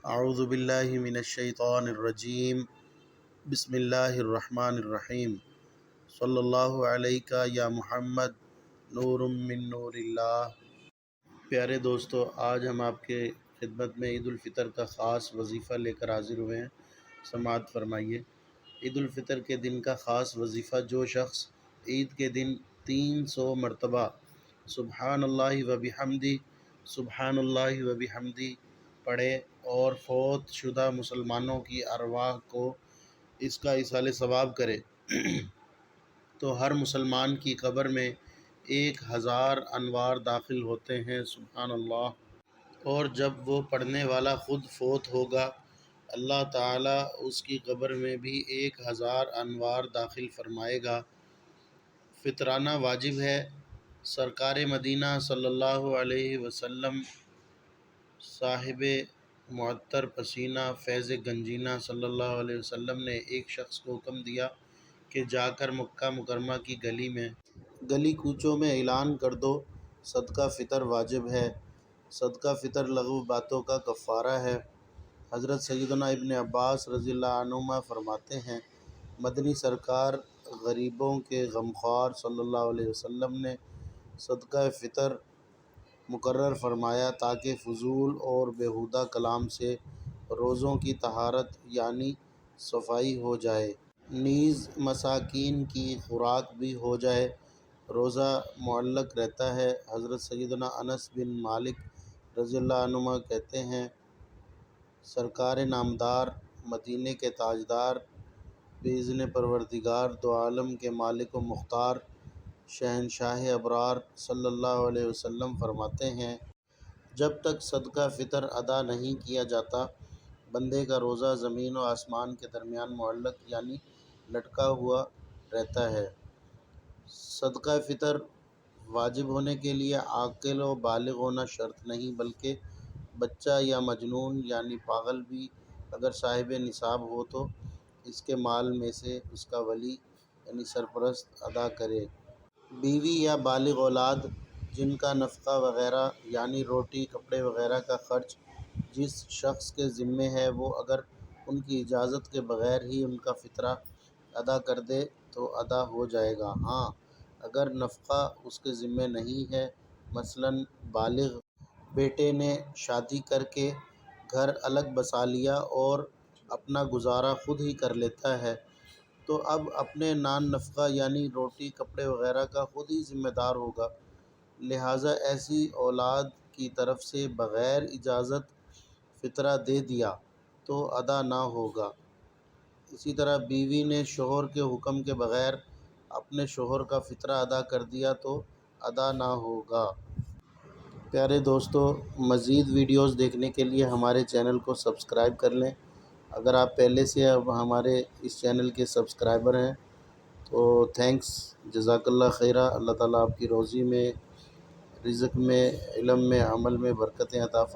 اعوذ باللہ من الشیطان الرجیم بسم اللہ الرحمن الرحیم صلی اللہ علیہ یا محمد نور من نور اللہ۔ پیارے دوستو، آج ہم آپ کے خدمت میں عید الفطر کا خاص وظیفہ لے کر حاضر ہوئے ہیں۔ سماعت فرمائیے۔ عید الفطر کے دن کا خاص وظیفہ: جو شخص عید کے دن 300 مرتبہ سبحان اللہ و بحمدہ سبحان اللہ و بحمدہ پڑھے اور فوت شدہ مسلمانوں کی ارواح کو اس کا ایصال ثواب کرے تو ہر مسلمان کی قبر میں 1000 انوار داخل ہوتے ہیں۔ سبحان اللہ۔ اور جب وہ پڑھنے والا خود فوت ہوگا، اللہ تعالیٰ اس کی قبر میں بھی 1000 انوار داخل فرمائے گا۔ فطرانہ واجب ہے۔ سرکار مدینہ صلی اللہ علیہ وسلم، صاحب معطر پسینہ فیض گنجینہ صلی اللہ علیہ وسلم نے ایک شخص کو حکم دیا کہ جا کر مکہ مکرمہ کی گلی کوچوں میں اعلان کر دو، صدقہ فطر واجب ہے۔ صدقہ فطر لغو باتوں کا کفارہ ہے۔ حضرت سیدنا ابن عباس رضی اللہ عنہما فرماتے ہیں، مدنی سرکار غریبوں کے غمخوار صلی اللہ علیہ وسلم نے صدقہ فطر مقرر فرمایا تاکہ فضول اور بیہودہ کلام سے روزوں کی طہارت یعنی صفائی ہو جائے، نیز مساکین کی خوراک بھی ہو جائے، روزہ معلق رہتا ہے۔ حضرت سیدنا انس بن مالک رضی اللہ عنہما کہتے ہیں، سرکار نامدار، مدینے کے تاجدار، بإذن پروردگار دو عالم کے مالک و مختار، شہنشاہ ابرار صلی اللہ علیہ وسلم فرماتے ہیں، جب تک صدقہ فطر ادا نہیں کیا جاتا، بندے کا روزہ زمین و آسمان کے درمیان معلق یعنی لٹکا ہوا رہتا ہے۔ صدقہ فطر واجب ہونے کے لیے عاقل و بالغ ہونا شرط نہیں، بلکہ بچہ یا مجنون یعنی پاگل بھی اگر صاحب نصاب ہو تو اس کے مال میں سے اس کا ولی یعنی سرپرست ادا کرے۔ بیوی یا بالغ اولاد جن کا نفقہ وغیرہ یعنی روٹی کپڑے وغیرہ کا خرچ جس شخص کے ذمہ ہے، وہ اگر ان کی اجازت کے بغیر ہی ان کا فطرہ ادا کر دے تو ادا ہو جائے گا۔ ہاں، اگر نفقہ اس کے ذمہ نہیں ہے، مثلاً بالغ بیٹے نے شادی کر کے گھر الگ بسا لیا اور اپنا گزارا خود ہی کر لیتا ہے، تو اب اپنے نان نفقہ یعنی روٹی کپڑے وغیرہ کا خود ہی ذمہ دار ہوگا، لہٰذا ایسی اولاد کی طرف سے بغیر اجازت فطرہ دے دیا تو ادا نہ ہوگا۔ اسی طرح بیوی نے شوہر کے حکم کے بغیر اپنے شوہر کا فطرہ ادا کر دیا تو ادا نہ ہوگا۔ پیارے دوستو، مزید ویڈیوز دیکھنے کے لیے ہمارے چینل کو سبسکرائب کر لیں۔ اگر آپ پہلے سے اب ہمارے اس چینل کے سبسکرائبر ہیں تو تھینکس، جزاک اللہ خیرہ۔ اللہ تعالیٰ آپ کی روزی میں، رزق میں، علم میں، عمل میں برکتیں عطا فرمائے۔